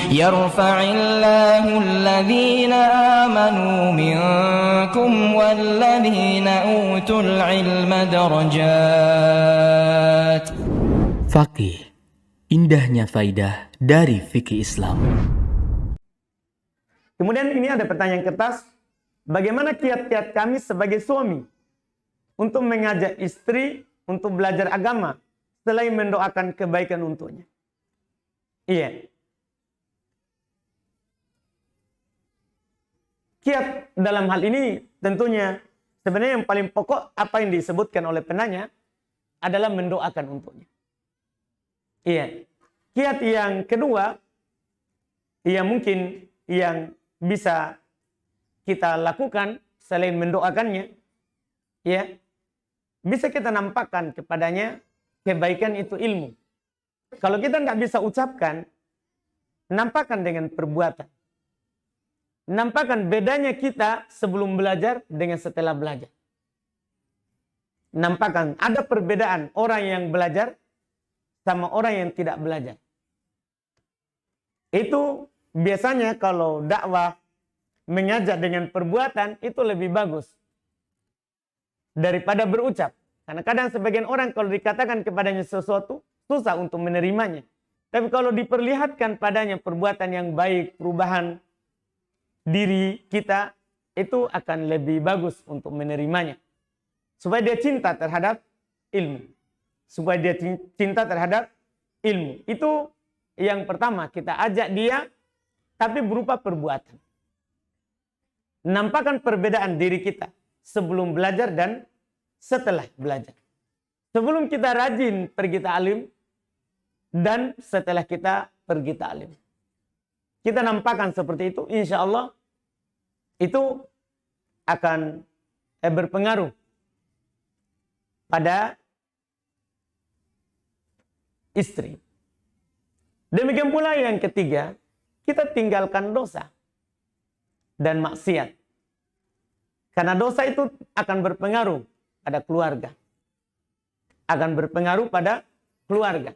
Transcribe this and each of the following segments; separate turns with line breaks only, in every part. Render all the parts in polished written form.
يرفع الله الذين آمنوا منكم والذين أوتوا العلم درجات.
Faqih, indahnya faidah dari fikih Islam.
Kemudian ini ada pertanyaan kertas. Bagaimana kiat-kiat kami sebagai suami untuk mengajak istri untuk belajar agama selain mendoakan kebaikan untuknya? Iya. Kiat dalam hal ini tentunya sebenarnya yang paling pokok apa yang disebutkan oleh penanya adalah mendoakan untuknya. Iya. Kiat yang kedua yang mungkin yang bisa kita lakukan selain mendoakannya, ya, bisa kita nampakkan kepadanya kebaikan itu ilmu. Kalau kita nggak bisa ucapkan, nampakkan dengan perbuatan. Nampakkan bedanya kita sebelum belajar dengan setelah belajar. Nampakkan ada perbedaan orang yang belajar sama orang yang tidak belajar. Itu biasanya kalau dakwah mengajak dengan perbuatan itu lebih bagus daripada berucap. Karena kadang sebagian orang kalau dikatakan kepadanya sesuatu susah untuk menerimanya. Tapi kalau diperlihatkan padanya perbuatan yang baik, perubahan diri kita, itu akan lebih bagus untuk menerimanya. Supaya dia cinta terhadap ilmu. Supaya dia cinta terhadap ilmu. Itu yang pertama, kita ajak dia tapi berupa perbuatan. Nampakkan perbedaan diri kita sebelum belajar dan setelah belajar. Sebelum kita rajin pergi ta'lim dan setelah kita pergi ta'lim. Kita nampakkan seperti itu, insya Allah itu akan berpengaruh pada istri. Demikian pula yang ketiga, kita tinggalkan dosa dan maksiat. Karena dosa itu akan berpengaruh pada keluarga. Akan berpengaruh pada keluarga.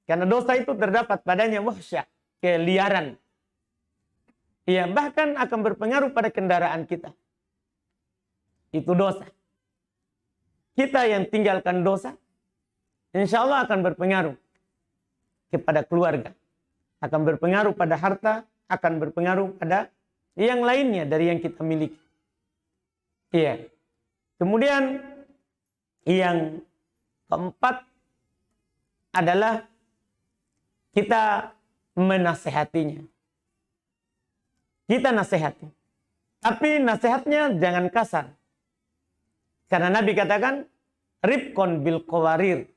Karena dosa itu terdapat padanya wahsyah, keliaran. Iya, bahkan akan berpengaruh pada kendaraan kita. Itu dosa. Kita yang tinggalkan dosa, insya Allah akan berpengaruh kepada keluarga. Akan berpengaruh pada harta, akan berpengaruh pada yang lainnya dari yang kita miliki. Iya. Kemudian yang keempat adalah kita menasehatinya. Kita nasihati. Tapi nasihatnya jangan kasar. Karena Nabi katakan, rifqon bil qawarir.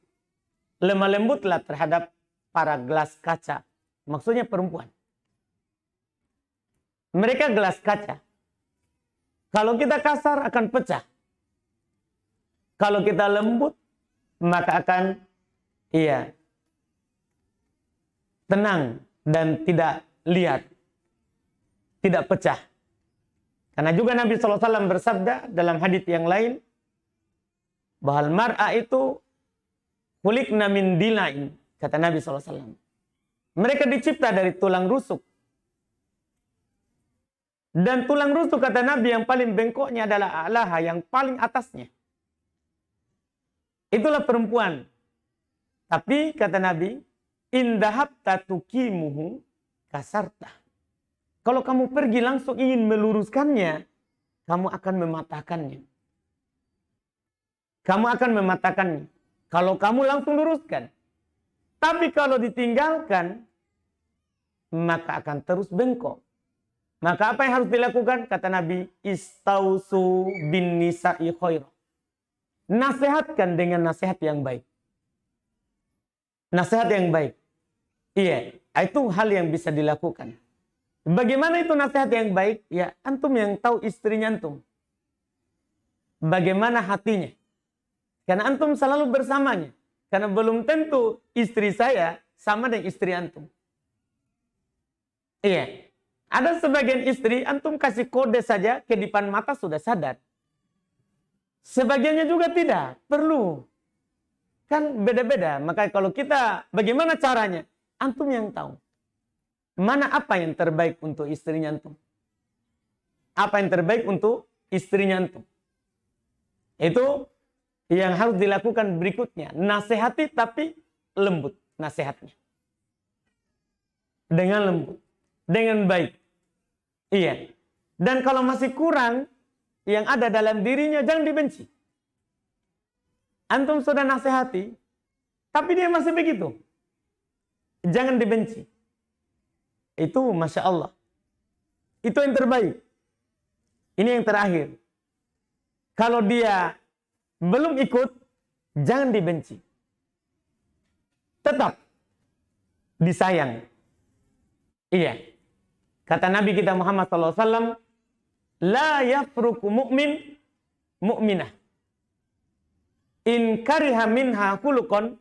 Lemah lembutlah terhadap para gelas kaca. Maksudnya perempuan. Mereka gelas kaca. Kalau kita kasar akan pecah. Kalau kita lembut, maka akan tenang dan tidak lihat. Tidak pecah. Karena juga Nabi SAW bersabda dalam hadits yang lain, bahwa mar'a itu khuliqna min dilain. Kata Nabi SAW. Mereka dicipta dari tulang rusuk. Dan tulang rusuk kata Nabi yang paling bengkoknya adalah a'laha, yang paling atasnya. Itulah perempuan. Tapi kata Nabi, indahabta tukimuhu kasarta. Kalau kamu pergi langsung ingin meluruskannya, kamu akan mematahkannya. Kamu akan mematahkannya. Kalau kamu langsung luruskan. Tapi kalau ditinggalkan, maka akan terus bengkok. Maka apa yang harus dilakukan? Kata Nabi, istausu bin nisa'i khairah. Nasihatkan dengan nasihat yang baik. Nasihat yang baik. Iya, itu hal yang bisa dilakukan. Bagaimana itu nasihat yang baik? Ya, antum yang tahu istrinya antum. Bagaimana hatinya? Karena antum selalu bersamanya. Karena belum tentu istri saya sama dengan istri antum. Iya. Ada sebagian istri, antum kasih kode saja, kedipan mata sudah sadar. Sebagiannya juga tidak, perlu. Kan beda-beda. Maka kalau kita, bagaimana caranya? Antum yang tahu. mana apa yang terbaik untuk istrinya antum. Apa yang terbaik untuk istrinya antum. Itu yang harus dilakukan berikutnya. Nasihati tapi lembut nasihatnya. Dengan lembut. Dengan baik. Iya. Dan kalau masih kurang yang ada dalam dirinya, jangan dibenci. Antum sudah nasihati, tapi dia masih begitu. Jangan dibenci. Itu Masya Allah. Itu yang terbaik. Ini yang terakhir. Kalau dia belum ikut, jangan dibenci. Tetap disayang. Iya. Kata Nabi kita Muhammad SAW, la yafruku mu'min mu'minah. In kariha minha khuluqan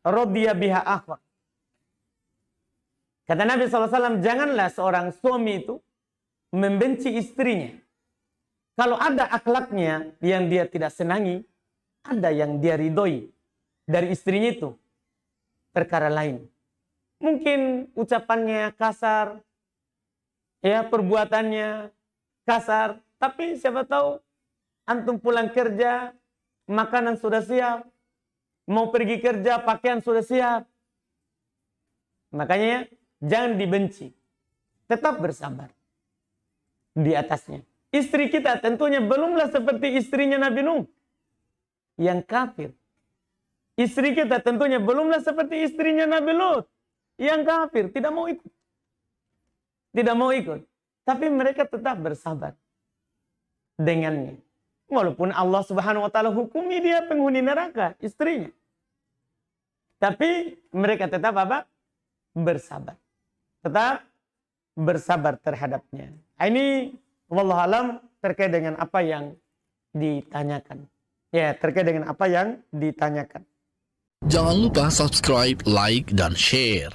radiya biha akhar. Kata Nabi SAW, janganlah seorang suami itu membenci istrinya. Kalau ada akhlaknya yang dia tidak senangi, ada yang dia ridhoi dari istrinya itu, perkara lain. Mungkin ucapannya kasar, ya perbuatannya kasar, tapi siapa tahu antum pulang kerja, makanan sudah siap, mau pergi kerja, pakaian sudah siap. Makanya jangan dibenci, tetap bersabar di atasnya. Istri kita tentunya belumlah seperti istrinya Nabi Nuh yang kafir. Istri kita tentunya belumlah seperti istrinya Nabi Lut yang kafir, tidak mau ikut. Tidak mau ikut. Tapi mereka tetap bersabar dengannya. Walaupun Allah Subhanahu wa taala hukumi dia penghuni neraka, istrinya. Tapi mereka tetap apa? Bersabar. Tetap bersabar terhadapnya. Ini wallahu alam terkait dengan apa yang ditanyakan. Ya, terkait dengan apa yang ditanyakan.
Jangan lupa subscribe, like, dan share.